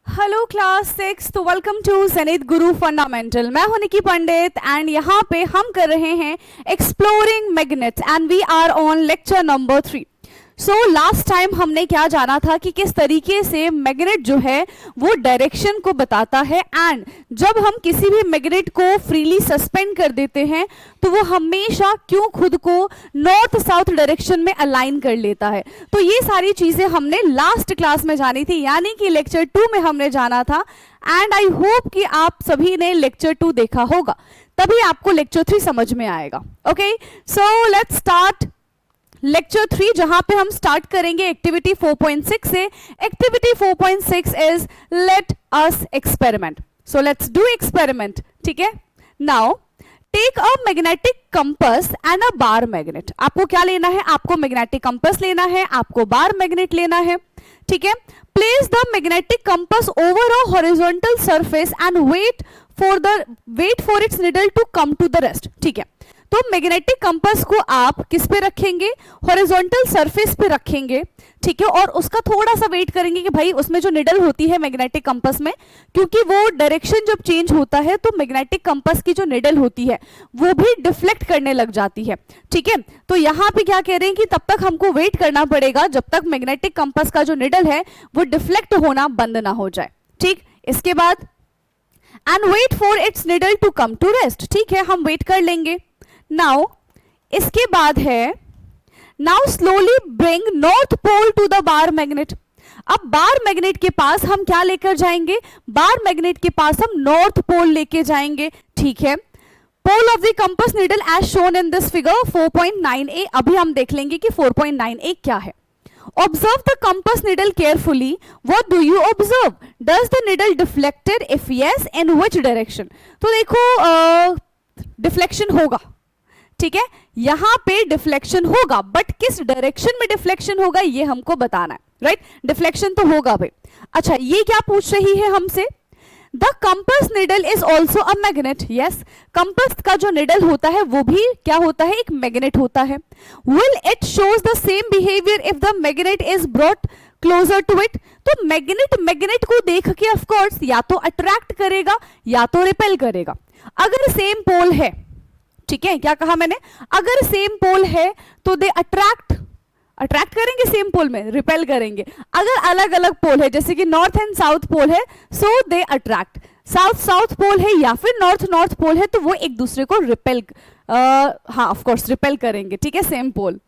Hello class 6, तो welcome to Zenith Guru fundamental. मैं हूं निकी पंडित एंड यहाँ पे हम कर रहे हैं exploring magnet and we are on lecture number 3। So last time हमने क्या जाना था कि किस तरीके से मैग्नेट जो है वो डायरेक्शन को बताता है एंड जब हम किसी भी मैग्नेट को फ्रीली सस्पेंड कर देते हैं तो वो हमेशा क्यों खुद को नॉर्थ साउथ डायरेक्शन में अलाइन कर लेता है। तो ये सारी चीजें हमने लास्ट क्लास में जानी थी, यानी कि लेक्चर 2 में हमने जाना था एंड आई होप कि आप सभी ने लेक्चर 2 देखा होगा, तभी आपको लेक्चर 3 समझ में आएगा। Okay, so let's start lecture 3, जहां पे हम स्टार्ट करेंगे एक्टिविटी 4.6 से। Activity 4.6 is let us experiment. So let's do experiment. ठीक है, now take a magnetic compass and a bar magnet. आपको क्या लेना है? आपको मैग्नेटिक कंपास लेना है, आपको बार मैग्नेट लेना है। ठीक है, place the magnetic compass over a horizontal surface and wait for its needle to come to the rest. ठीक है, तो मैग्नेटिक कंपास को आप किस पे रखेंगे? हॉरिजॉन्टल सरफेस पे रखेंगे। ठीक है, और उसका थोड़ा सा वेट करेंगे कि भाई उसमें जो निडल होती है मैग्नेटिक कंपास में, क्योंकि वो डायरेक्शन जब चेंज होता है तो मैग्नेटिक कंपास की जो निडल होती है वो भी डिफ्लेक्ट करने लग जाती है। ठीक है, तो यहाँ पे क्या कह रहे हैं कि तब तक हमको वेट करना पड़ेगा जब तक मैग्नेटिक कंपास का जो निडल है वो डिफ्लेक्ट होना बंद ना हो जाए। ठीक, इसके बाद and wait for its needle to come to rest. ठीक है, हम वेट कर लेंगे। नाउ इसके बाद है now slowly bring north pole to the bar magnet. अब बार मैग्नेट के पास हम क्या लेकर जाएंगे? बार मैग्नेट के पास हम नॉर्थ पोल लेके जाएंगे। ठीक है, pole of the compass needle as shown in this figure 4.9a। अभी हम देख लेंगे कि 4.9a क्या है। Observe the compass needle carefully. What do you observe? Does the needle deflected? If yes, in which direction? तो देखो डिफ्लेक्शन होगा। ठीक है, यहां पे डिफ्लेक्शन होगा, बट किस डायरेक्शन में डिफ्लेक्शन होगा ये हमको बताना है। राइट, डिफ्लेक्शन तो होगा भाई। अच्छा, ये क्या पूछ रही है हमसे? The compass needle is also a magnet. Yes, compass का जो निडल होता है वो भी क्या होता है? एक मैग्नेट होता है। Will it shows the same behaviour if the magnet is brought closer to it. तो मैग्नेट को देख के ऑफ कोर्स या तो अट्रैक्ट करेगा या तो रिपेल करेगा। अगर सेम पोल है, ठीक है, क्या कहा मैंने? अगर सेम पोल है तो दे अट्रैक्ट करेंगे सेम पोल में, रिपेल करेंगे। अगर अलग अलग पोल है, जैसे कि नॉर्थ एंड साउथ पोल है, सो दे अट्रैक्ट। साउथ पोल है या फिर नॉर्थ पोल है तो वो एक दूसरे को रिपेल हाँ ऑफ कोर्स रिपेल करेंगे। ठीक है, same pole.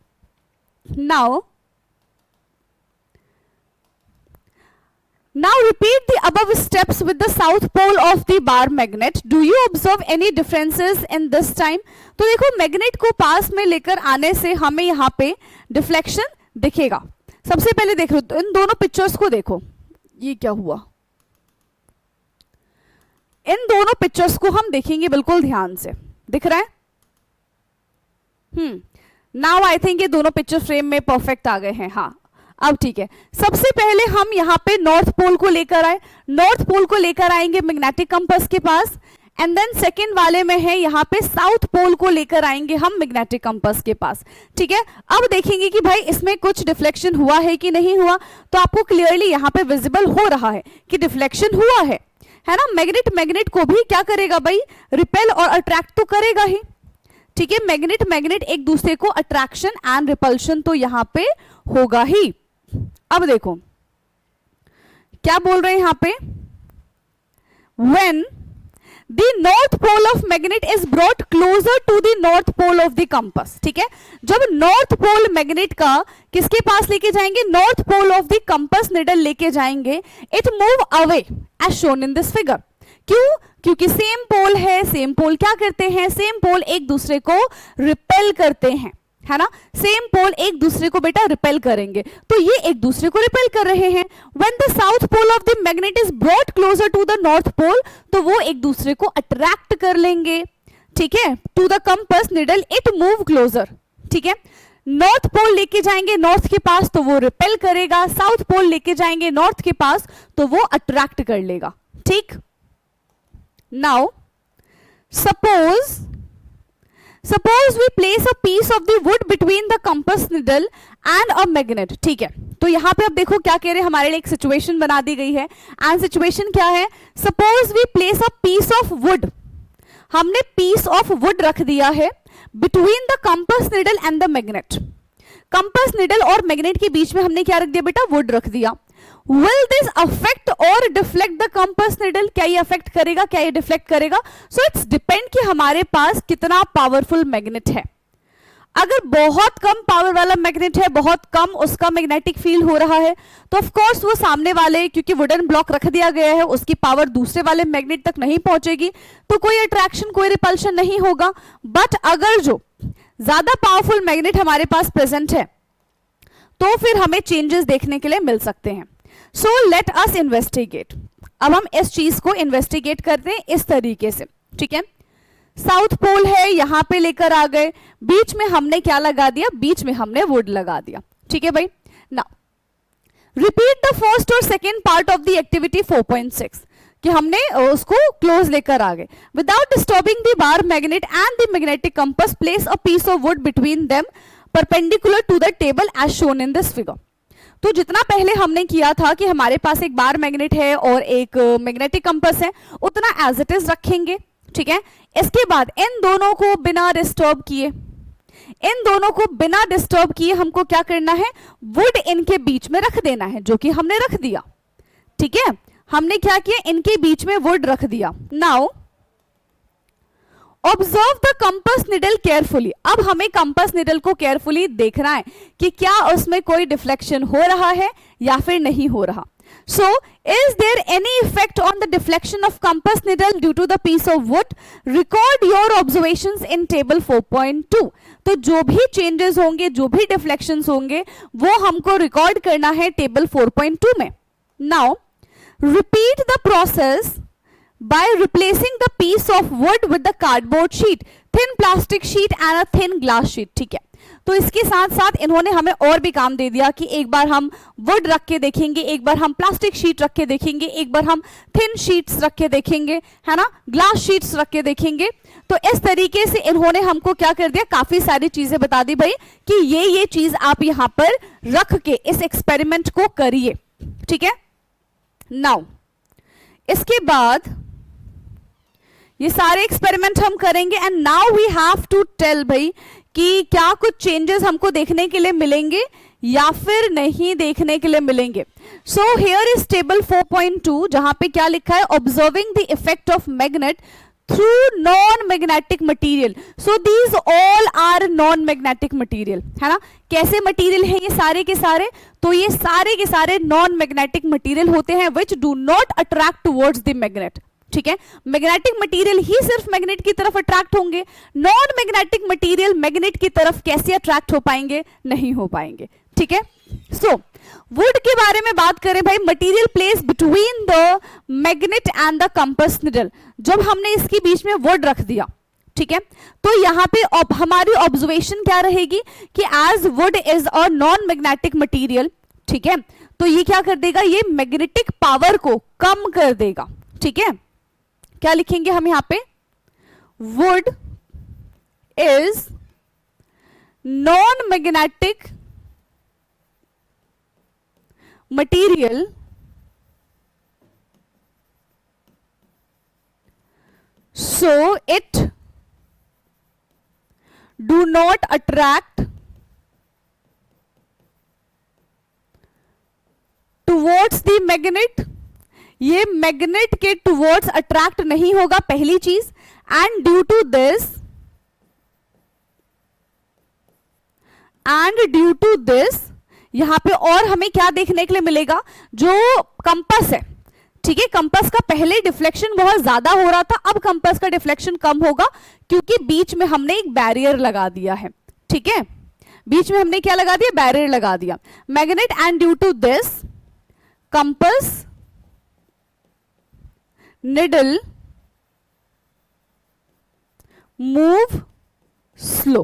Now repeat the above steps with the south pole of the bar magnet. Do you observe any differences in this time? तो देखो मैग्नेट को पास में लेकर आने से हमें यहाँ पे डिफ्लेक्शन दिखेगा। सबसे पहले देख लो, तो इन दोनों पिक्चर्स को देखो, ये क्या हुआ? इन दोनों पिक्चर्स को हम देखेंगे बिल्कुल ध्यान से। दिख रहा है? नाउ आई थिंक ये दोनों पिक्चर फ्रेम में परफेक्ट आ गए हैं। हाँ, अब ठीक है। सबसे पहले हम यहाँ पे नॉर्थ पोल को लेकर आए, नॉर्थ पोल को लेकर आएंगे मैग्नेटिक कंपास के पास, एंड देन सेकेंड वाले में है यहाँ पे साउथ पोल को लेकर आएंगे हम मैग्नेटिक कंपास के पास। ठीक है, अब देखेंगे कि भाई इसमें कुछ डिफ्लेक्शन हुआ है कि नहीं हुआ। तो आपको क्लियरली यहाँ पे विजिबल हो रहा है कि डिफ्लेक्शन हुआ है ना। मैग्नेट को भी क्या करेगा भाई? रिपेल और अट्रैक्ट तो करेगा ही। ठीक है, मैग्नेट एक दूसरे को अट्रैक्शन एंड रिपल्शन तो यहाँ पे होगा ही। अब देखो क्या बोल रहे हैं यहां पे? When the north pole of magnet is brought closer to the north pole of the compass। ठीक है, जब नॉर्थ पोल मैग्नेट का किसके पास लेके जाएंगे? North pole of the compass needle लेके जाएंगे। It move away as shown in this figure. क्यों? क्योंकि सेम पोल है। सेम पोल क्या करते हैं? सेम पोल एक दूसरे को रिपेल करते हैं, है ना। सेम पोल एक दूसरे को बेटा रिपेल करेंगे, तो ये एक दूसरे को रिपेल कर रहे हैं। When the south pole of the magnet is brought closer to the north pole, तो वो एक दूसरे को अट्रैक्ट कर लेंगे। ठीक है, to the compass needle it move closer. ठीक है, नॉर्थ पोल लेके जाएंगे नॉर्थ के पास तो वो रिपेल करेगा, साउथ पोल लेके जाएंगे नॉर्थ के पास तो वो अट्रैक्ट कर लेगा। ठीक, now suppose we place a piece of the wood between the compass needle and a magnet, ठीक है। तो यहां पे अब देखो क्या कह रहे हैं, हमारे लिए एक सिचुएशन बना दी गई है, एंड सिचुएशन क्या है, suppose we place a piece of wood, हमने पीस ऑफ वुड रख दिया है between the compass needle and the magnet. Compass needle और मैग्नेट के बीच में हमने क्या रख दिया बेटा, वुड रख दिया। Will this affect or deflect the compass needle? क्या ये अफेक्ट करेगा, क्या ये डिफ्लेक्ट करेगा? So it's depend कि हमारे पास कितना पावरफुल मैग्नेट है। अगर बहुत कम पावर वाला मैग्नेट है, बहुत कम उसका मैग्नेटिक फील्ड हो रहा है, तो ऑफ कोर्स वो सामने वाले, क्योंकि वुडन ब्लॉक रख दिया गया है, उसकी पावर दूसरे वाले मैग्नेट तक नहीं पहुंचेगी, तो कोई अट्रैक्शन, कोई रिपल्शन नहीं होगा। बट अगर जो ज्यादा पावरफुल मैग्नेट हमारे पास प्रेजेंट है, तो फिर हमें चेंजेस देखने के लिए मिल सकते हैं। So let us investigate. अब हम इस चीज को इन्वेस्टिगेट करते हैं इस तरीके से, ठीक है। साउथ पोल है, यहां पे लेकर आ गए, बीच में हमने क्या लगा दिया, बीच में हमने वुड लगा दिया, ठीक है भाई। नाउ रिपीट द फर्स्ट और second part of the activity 4.6 कि हमने उसको क्लोज लेकर आ गए। Without disturbing the bar magnet and the magnetic compass, place a piece of wood between them perpendicular to the table as shown in this figure. तो जितना पहले हमने किया था कि हमारे पास एक बार मैग्नेट है और एक मैग्नेटिक कंपास है, उतना एज इट इज रखेंगे, ठीक है। इसके बाद इन दोनों को बिना डिस्टर्ब किए, इन दोनों को बिना डिस्टर्ब किए हमको क्या करना है, वुड इनके बीच में रख देना है, जो कि हमने रख दिया, ठीक है। हमने क्या किया, इनके बीच में वुड रख दिया। Now observe the compass needle carefully. अब हमें कंपास निडल को केयरफुली देखना है कि क्या उसमें कोई डिफ्लेक्शन हो रहा है या फिर नहीं हो रहा। So is there any effect on the deflection of compass needle due to the piece of wood? Record your observations in table 4.2। तो जो भी चेंजेस होंगे, जो भी डिफ्लेक्शंस होंगे, वो हमको रिकॉर्ड करना है टेबल 4.2 में। Now repeat the process by replacing the piece of wood with the cardboard sheet, thin plastic sheet and a thin glass sheet, ठीक है। तो इसके साथ साथ इन्होंने हमें और भी काम दे दिया कि एक बार हम वुड रख के देखेंगे, एक बार हम प्लास्टिक शीट रख के देखेंगे, एक बार हम थिन शीट्स रख के देखेंगे, है ना, ग्लास शीट्स रख के देखेंगे। तो इस तरीके से इन्होंने हमको क्या कर दिया, काफी सारी चीजें बता दी भाई कि ये चीज आप यहां पर रख के इस एक्सपेरिमेंट को करिए, ठीक है। नाउ इसके बाद ये सारे एक्सपेरिमेंट हम करेंगे and now we have to tell भाई कि क्या कुछ चेंजेस हमको देखने के लिए मिलेंगे या फिर नहीं देखने के लिए मिलेंगे। सो हियर इज टेबल 4.2 जहां पे क्या लिखा है, observing the effect of magnet through non magnetic material. So these all are non magnetic material, है ना। कैसे मटीरियल है ये सारे के सारे? तो ये सारे के सारे नॉन मैग्नेटिक मटीरियल होते हैं which do not attract towards the magnet, ठीक है। मैग्नेटिक मटेरियल ही सिर्फ मैग्नेट की तरफ अट्रैक्ट होंगे, नॉन मैग्नेटिक मटेरियल मैग्नेट की तरफ कैसे अट्रैक्ट हो पाएंगे, नहीं हो पाएंगे, ठीक है। सो वुड के बारे में बात करें भाई, material place between the magnet and the compass needle. जब हमने इसके बीच में वुड रख दिया, ठीक है, तो यहां पे हमारी ऑब्जर्वेशन क्या रहेगी कि as wood is a non magnetic material, ठीक है, तो ये क्या कर देगा, ये मैग्नेटिक पावर को कम कर देगा, ठीक है। क्या लिखेंगे हम यहां पे, would is non magnetic material so it do not attract towards the magnet, ये मैग्नेट के टुवर्ड्स अट्रैक्ट नहीं होगा पहली चीज, एंड ड्यू टू दिस यहां पे और हमें क्या देखने के लिए मिलेगा, जो कंपास है, ठीक है, कंपास का पहले डिफ्लेक्शन बहुत ज्यादा हो रहा था, अब कंपास का डिफ्लेक्शन कम होगा क्योंकि बीच में हमने एक बैरियर लगा दिया है, ठीक है, बीच में हमने क्या लगा दिया, बैरियर लगा दिया magnet, and due to this compass needle move slow,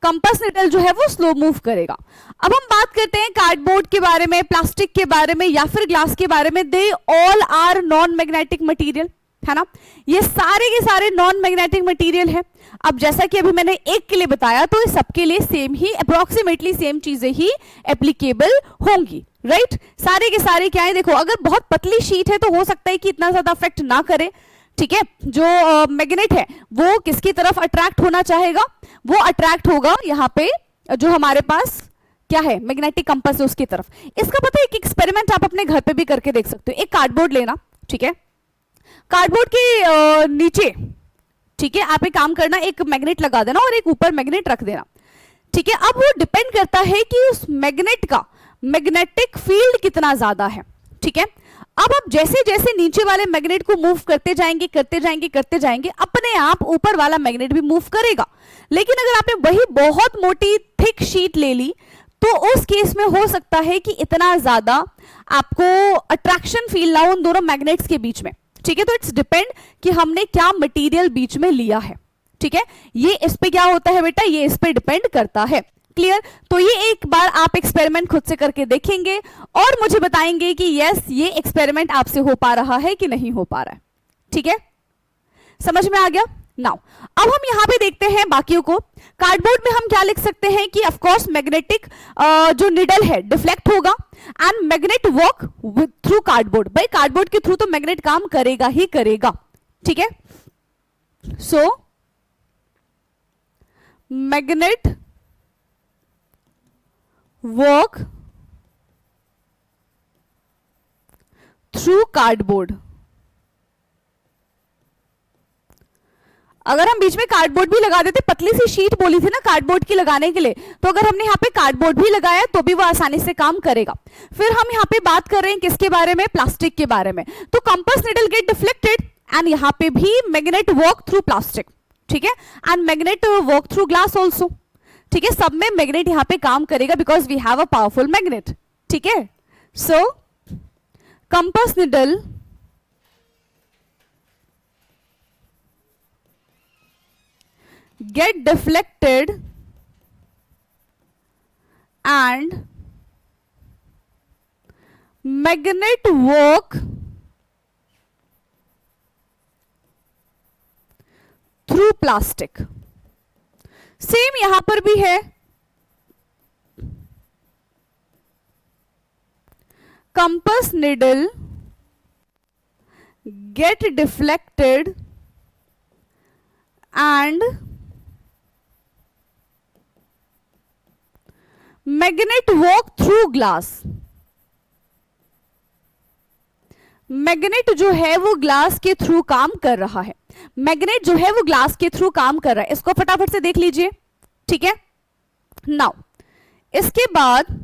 compass needle जो है वो स्लो मूव करेगा। अब हम बात करते हैं कार्डबोर्ड के बारे में, प्लास्टिक के बारे में या फिर ग्लास के बारे में, they all are non magnetic material, है ना। ये सारे के सारे नॉन मैग्नेटिक मटेरियल है। अब जैसा कि अभी मैंने एक के लिए बताया, तो ये सबके लिए सेम ही, अप्रोक्सीमेटली सेम चीजें ही एप्लीकेबल होंगी, राइट। सारे के सारे क्या है, देखो अगर बहुत पतली शीट है तो हो सकता है कि इतना ज्यादा अफेक्ट ना करे, ठीक है। जो मैग्नेट है वो किसकी तरफ अट्रैक्ट होना चाहेगा, वो अट्रैक्ट होगा यहाँ पे जो हमारे पास क्या है मैग्नेटिक कंपास है उसकी तरफ। इसका पता है एक एक्सपेरिमेंट आप अपने घर पे भी करके देख सकते हो। एक कार्डबोर्ड लेना, ठीक है, कार्डबोर्ड के नीचे, ठीक है, आप एक काम करना, एक मैग्नेट लगा देना और एक ऊपर मैग्नेट रख देना, ठीक है। अब वो डिपेंड करता है कि उस मैग्नेट का मैग्नेटिक फील्ड कितना ज्यादा है, ठीक है। अब आप जैसे जैसे नीचे वाले मैग्नेट को मूव करते जाएंगे करते जाएंगे करते जाएंगे, अपने आप ऊपर वाला मैग्नेट भी मूव करेगा। लेकिन अगर आपने वही बहुत मोटी थिक शीट ले ली तो उस केस में हो सकता है कि इतना ज्यादा आपको अट्रैक्शन फील ना हो उन दोनों मैग्नेट्स के बीच में, ठीक है। तो इट्स डिपेंड कि हमने क्या मटेरियल बीच में लिया है, ठीक है। ये इस पे क्या होता है बेटा, ये इस पे डिपेंड करता है। क्लियर। तो ये एक बार आप एक्सपेरिमेंट खुद से करके देखेंगे और मुझे बताएंगे कि यस ये एक्सपेरिमेंट आपसे हो पा रहा है कि नहीं हो पा रहा है, ठीक है। समझ में आ गया। नाउ अब हम यहां पे देखते हैं बाकियों को। कार्डबोर्ड में हम क्या लिख सकते हैं कि ऑफ कोर्स मैग्नेटिक जो निडल है डिफ्लेक्ट होगा and magnet work through cardboard. भाई कार्डबोर्ड के थ्रू तो मैग्नेट काम करेगा ही करेगा, ठीक है। सो मैग्नेट वर्क थ्रू कार्डबोर्ड। अगर हम बीच में कार्डबोर्ड भी लगा देते, पतली सी शीट बोली थी ना कार्डबोर्ड की लगाने के लिए, तो अगर हमने यहाँ पे कार्डबोर्ड भी लगाया तो भी वो आसानी से काम करेगा। फिर हम यहाँ पे बात कर रहे हैं किसके बारे में, प्लास्टिक के बारे में। तो compass needle get deflected and यहाँ पे भी मैग्नेट वर्क थ्रू प्लास्टिक, ठीक है, and magnet work through glass also, ठीक है। सब में मैग्नेट यहाँ पे काम करेगा because we have a powerful magnet, ठीक है। So compass needle get deflected and magnet work through plastic। Same यहां पर भी है, compass needle get deflected and magnet work through glass. Magnet जो है वो ग्लास के थ्रू काम कर रहा है, मैग्नेट जो है वो ग्लास के थ्रू काम कर रहा है। इसको फटाफट से देख लीजिए, ठीक है। नाउ इसके बाद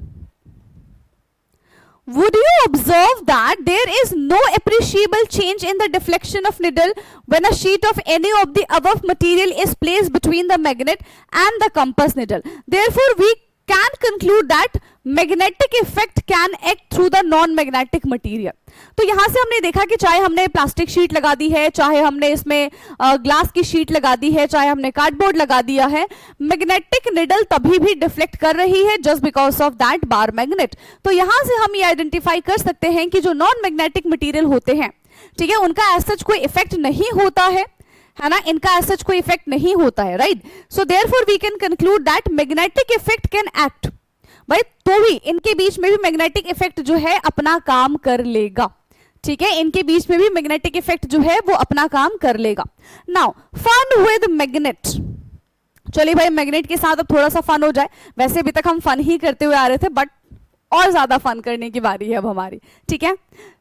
would you observe that there is no appreciable change in the deflection of needle when a sheet of any of the above material is placed between the magnet and the compass needle? Therefore we can conclude that magnetic effect can act through the non-magnetic material। तो यहां से हमने देखा कि चाहे हमने plastic sheet लगा दी है, चाहे हमने इसमें ग्लास की शीट लगा दी है, चाहे हमने कार्डबोर्ड लगा दिया है, मैग्नेटिक निडल तभी भी डिफ्लेक्ट कर रही है just because of that bar magnet. तो यहां से हम ये आइडेंटिफाई कर सकते हैं कि जो नॉन मैग्नेटिक मटीरियल होते हैं, ठीक है, उनका एज सच कोई इफेक्ट नहीं होता है ना, इनका एज सच कोई इफेक्ट नहीं होता है, right. So therefore we can conclude that magnetic effect can act. भाई तो भी इनके बीच में भी मैग्नेटिक इफेक्ट जो है अपना काम कर लेगा, ठीक है, इनके बीच में भी मैग्नेटिक इफेक्ट जो है वो अपना काम कर लेगा। Now fun with magnet. चलिए भाई मैग्नेट के साथ अब थोड़ा सा फन हो जाए। वैसे अभी तक हम फन ही करते हुए आ रहे थे, बट और ज्यादा फन करने की बारी है अब हमारी, ठीक है।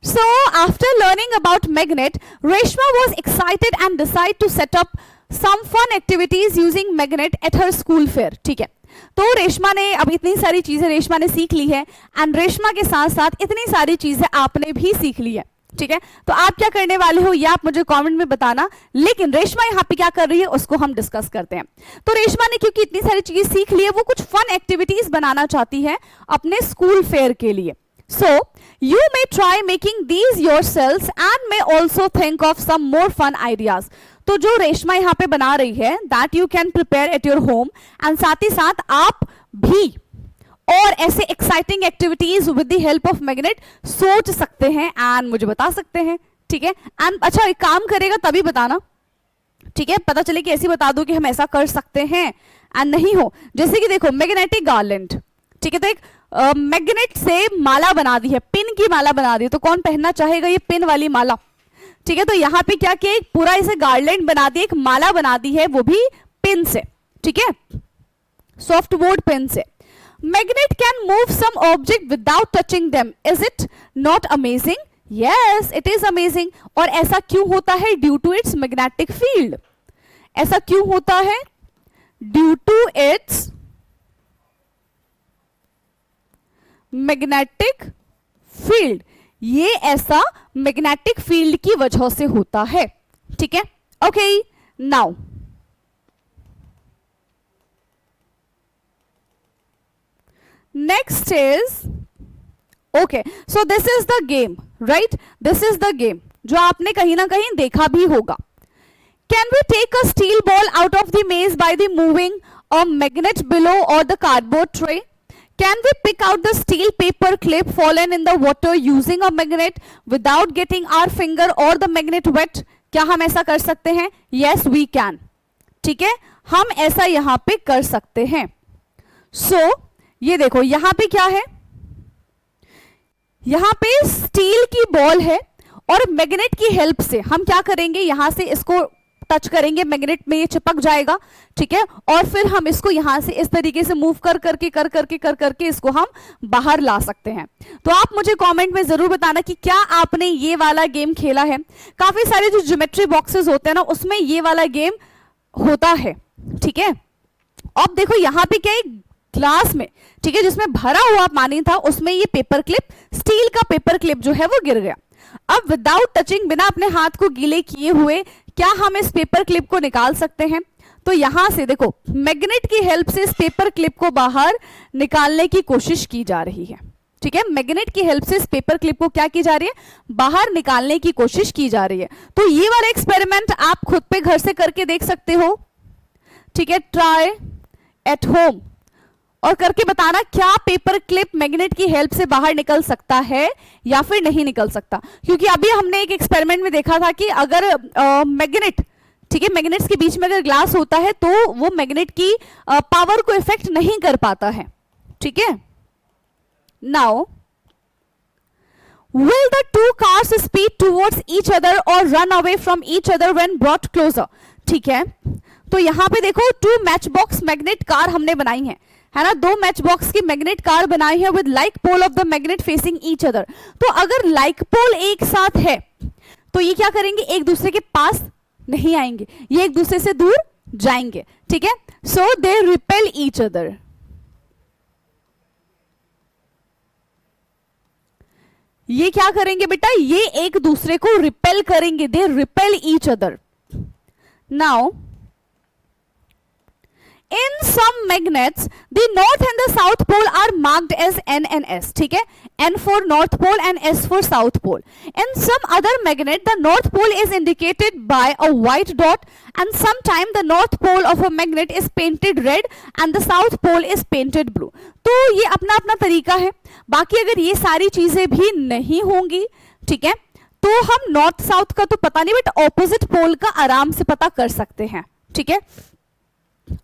So after learning about magnet, Reshma was excited and decide to set up some fun activities using magnet at her school fair, ठीक है। तो रेशमा ने अब इतनी सारी चीजें रेशमा ने सीख ली है एंड रेशमा के साथ साथ इतनी सारी चीजें आपने भी सीख ली है, ठीक है। तो आप क्या करने वाले हो ये आप मुझे कमेंट में बताना, लेकिन रेशमा यहाँ पे क्या कर रही है उसको हम डिस्कस करते हैं। तो रेशमा ने क्योंकि इतनी सारी चीजें सीख ली है, वो कुछ फन एक्टिविटीज बनाना चाहती है अपने स्कूल फेयर के लिए। So you may try making these yourselves and may also think of some more fun ideas। तो जो रेशमा यहाँ पे बना रही है that you can prepare at your home, and साथ ही साथ आप भी और ऐसे exciting activities with the help of magnet सोच सकते हैं एंड मुझे बता सकते हैं, ठीक है। एंड अच्छा एक काम करेगा तभी बताना, ठीक है, पता चले कि ऐसे बता दो कि हम ऐसा कर सकते हैं एंड नहीं हो। जैसे कि देखो मैग्नेटिक गार्लैंड, ठीक है, तो एक मैग्नेट से माला बना दी है, पिन की माला बना दी है, तो कौन पहनना चाहेगा ये पिन वाली माला, ठीक है। तो यहाँ पे क्या किया, एक पूरा इसे गार्लैंड बना दी, एक माला बना दी है, वो भी पिन से, ठीक है, सॉफ्ट बोर्ड पिन से। Magnet can move some object without touching them, is it not amazing? Yes it is amazing. और ऐसा क्यों होता है? Due to its magnetic field. ऐसा क्यों होता है? Due to its magnetic field. ये ऐसा मैग्नेटिक फील्ड की वजह से होता है, ठीक है। Okay now next is, okay so this is the game, right, this is the game जो आपने कहीं ना कहीं देखा भी होगा। Can we take a steel ball out of the maze by the moving a magnet below और the cardboard tray? Can we pick out the steel paper clip fallen in the water using a magnet without getting our finger or the magnet wet? क्या हम ऐसा कर सकते हैं? Yes, we can. ठीक है, हम ऐसा यहां पे कर सकते हैं। So, ये देखो यहां पे क्या है, यहां पे स्टील की बॉल है और मैग्नेट की हेल्प से हम क्या करेंगे, यहां से इसको टच करेंगे, मैग्नेट में ये चिपक जाएगा, ठीक है, और फिर हम इसको यहां से इस तरीके से मूव कर करके इसको हम बाहर ला सकते हैं। तो आप मुझे कमेंट में जरूर बताना कि क्या आपने ये वाला गेम खेला है। काफी सारे जो ज्योमेट्री बॉक्सेस होते हैं ना, उसमें ये वाला गेम होता है, ठीक है। अब देखो यहां पे क्या, एक ग्लास में, ठीक है, जिसमें भरा हुआ पानी था, उसमें ये पेपर क्लिप, स्टील का पेपर क्लिप जो है वो गिर गया। अब विदाउट टचिंग, बिना अपने हाथ को गीले किए हुए, क्या हम इस पेपर क्लिप को निकाल सकते हैं? तो यहां से देखो मैग्नेट की हेल्प से इस पेपर क्लिप को बाहर निकालने की कोशिश की जा रही है, ठीक है। मैग्नेट की हेल्प से इस पेपर क्लिप को क्या की जा रही है, बाहर निकालने की कोशिश की जा रही है। तो ये वाला एक्सपेरिमेंट आप खुद पे घर से करके देख सकते हो, ठीक है, ट्राई एट होम, और करके बताना क्या पेपर क्लिप मैग्नेट की हेल्प से बाहर निकल सकता है या फिर नहीं निकल सकता। क्योंकि अभी हमने एक एक्सपेरिमेंट में देखा था कि अगर मैग्नेट, ठीक है, मैग्नेट्स के बीच में अगर ग्लास होता है तो वो मैग्नेट की पावर को इफेक्ट नहीं कर पाता है, ठीक है। Now will the two cars speed towards each other or run away from each other when brought closer? ठीक है, तो यहां पे देखो 2 मैच बॉक्स मैग्नेट कार हमने बनाई है ना, 2 मैच बॉक्स की मैग्नेट कार बनाई है with like pole of the magnet facing each other. तो अगर लाइक पोल एक साथ है तो ये क्या करेंगे, एक दूसरे के पास नहीं आएंगे, ये एक दूसरे से दूर जाएंगे, ठीक है। सो दे रिपेल ईच अदर। ये क्या करेंगे बेटा, ये एक दूसरे को रिपेल करेंगे, they repel each other. Now in some magnets the north and the south pole are marked as N and S, ठीक है, N for north pole and S for south pole. In some other magnet the north pole is indicated by a white dot and sometime the north pole of a magnet is painted red and the south pole is painted blue. तो ये अपना अपना तरीका है। बाकी अगर ये सारी चीजें भी नहीं होंगी, ठीक है, तो हम नॉर्थ साउथ का तो पता नहीं, बट ऑपोजिट पोल का आराम से पता कर सकते हैं, ठीक है।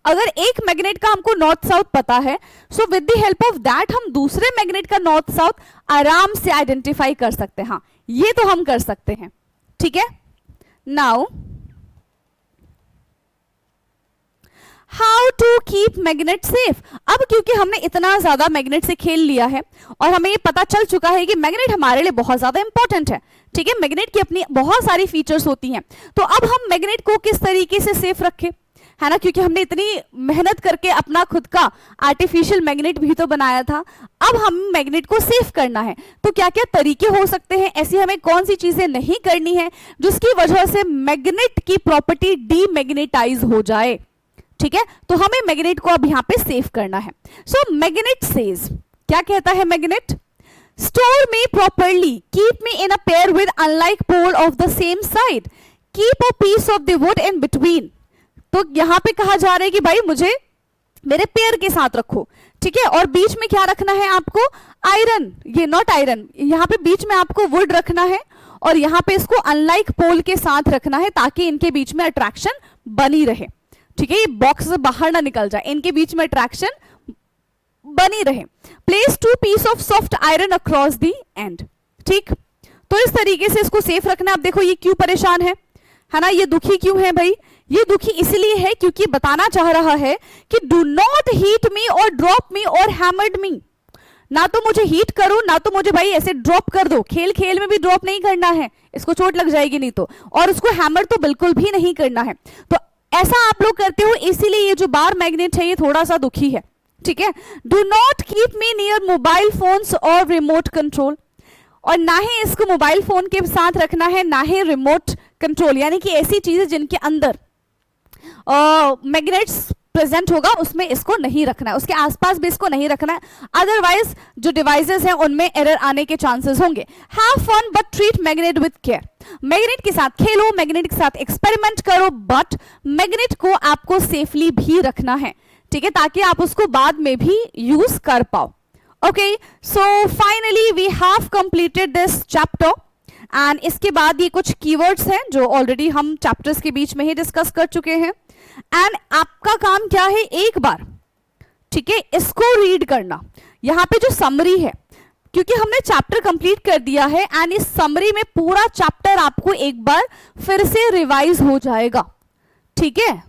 अगर एक मैग्नेट का हमको नॉर्थ साउथ पता है, so with the help of that हम दूसरे मैग्नेट का नॉर्थ साउथ आराम से आइडेंटिफाई कर सकते हैं। हाँ, ये तो हम कर सकते हैं, ठीक है। Now how to keep magnet safe. अब क्योंकि हमने इतना ज्यादा मैग्नेट से खेल लिया है और हमें ये पता चल चुका है कि मैग्नेट हमारे लिए बहुत ज्यादा इंपॉर्टेंट है, ठीक है, मैग्नेट की अपनी बहुत सारी फीचर्स होती हैं, तो अब हम मैग्नेट को किस तरीके से सेफ रखें, है ना, क्योंकि हमने इतनी मेहनत करके अपना खुद का आर्टिफिशियल मैग्नेट भी तो बनाया था। अब हम मैग्नेट को सेफ करना है, तो क्या क्या तरीके हो सकते हैं, ऐसी हमें कौन सी चीजें नहीं करनी है जिसकी वजह से मैग्नेट की प्रॉपर्टी डीमैग्नेटाइज हो जाए, ठीक है। तो हमें मैग्नेट को अब यहां पे सेफ करना है। सो मैग्नेट सेज, क्या कहता है magnet, store me properly, keep me in a pair with unlike pole of the same side, keep a piece of the wood in between. तो यहां पे कहा जा रहा है कि भाई मुझे मेरे पेयर के साथ रखो, ठीक है, और बीच में क्या रखना है आपको, आयरन, ये नॉट आयरन, यहां पे बीच में आपको वुड रखना है और यहाँ पे इसको अनलाइक पोल के साथ रखना है ताकि इनके बीच में अट्रैक्शन बनी रहे। ठीक है, ये बॉक्स से बाहर ना निकल जाए, इनके बीच में अट्रैक्शन बनी रहे। Place 2 piece of soft iron across the end. ठीक, तो इस तरीके से इसको सेफ रखना। अब देखो ये क्यों परेशान है ना, ये दुखी क्यों है भाई? ये दुखी इसलिए है क्योंकि बताना चाह रहा है कि डू नॉट हीट मी और ड्रॉप मी और हैमर्ड मी। ना तो मुझे हीट करो, ना तो मुझे भाई ऐसे ड्रॉप कर दो। खेल खेल में भी ड्रॉप नहीं करना है, इसको चोट लग जाएगी नहीं तो, और उसको हैमर तो बिल्कुल भी नहीं करना है। तो ऐसा आप लोग करते हो, इसीलिए ये जो बार मैग्नेट है ये थोड़ा सा दुखी है। ठीक है, do not keep me near mobile phones और रिमोट कंट्रोल, और ना ही इसको मोबाइल फोन के साथ रखना है, ना ही रिमोट कंट्रोल, यानी कि ऐसी चीजें जिनके अंदर मैग्नेट्स प्रेजेंट होगा उसमें इसको नहीं रखना है, उसके आसपास भी इसको नहीं रखना है, अदरवाइज जो डिवाइसेस हैं उनमें एरर आने के चांसेस होंगे। Have fun but treat magnet with care. Magnet के साथ खेलो, मैग्नेट के साथ एक्सपेरिमेंट करो, बट मैग्नेट को आपको सेफली भी रखना है। ठीक है, ताकि आप उसको बाद में भी यूज कर पाओ। Okay, so finally we have completed this chapter and इसके बाद ये कुछ कीवर्ड्स हैं जो ऑलरेडी हम चैप्टर्स के बीच में ही डिस्कस कर चुके हैं। एंड आपका काम क्या है, एक बार ठीक है इसको रीड करना। यहां पे जो समरी है, क्योंकि हमने चैप्टर कंप्लीट कर दिया है एंड इस समरी में पूरा चैप्टर आपको एक बार फिर से रिवाइज हो जाएगा। ठीक है,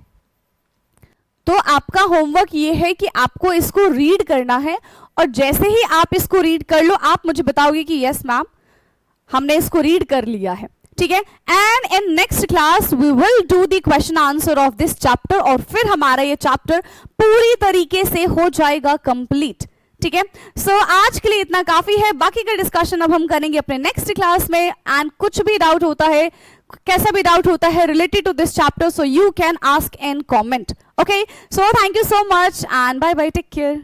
तो आपका होमवर्क ये है कि आपको इसको रीड करना है, और जैसे ही आप इसको रीड कर लो आप मुझे बताओगे कि यस मैम हमने इसको रीड कर लिया है। ठीक है, and in next class we will do the question answer of this chapter, और फिर हमारा ये चैप्टर पूरी तरीके से हो जाएगा कंप्लीट। ठीक है, सो आज के लिए इतना काफी है, बाकी का डिस्कशन अब हम करेंगे अपने नेक्स्ट क्लास में। एंड कुछ भी डाउट होता है, कैसा भी डाउट होता है related to this chapter, so you can ask in comment. Okay, so thank you so much and bye bye, take care.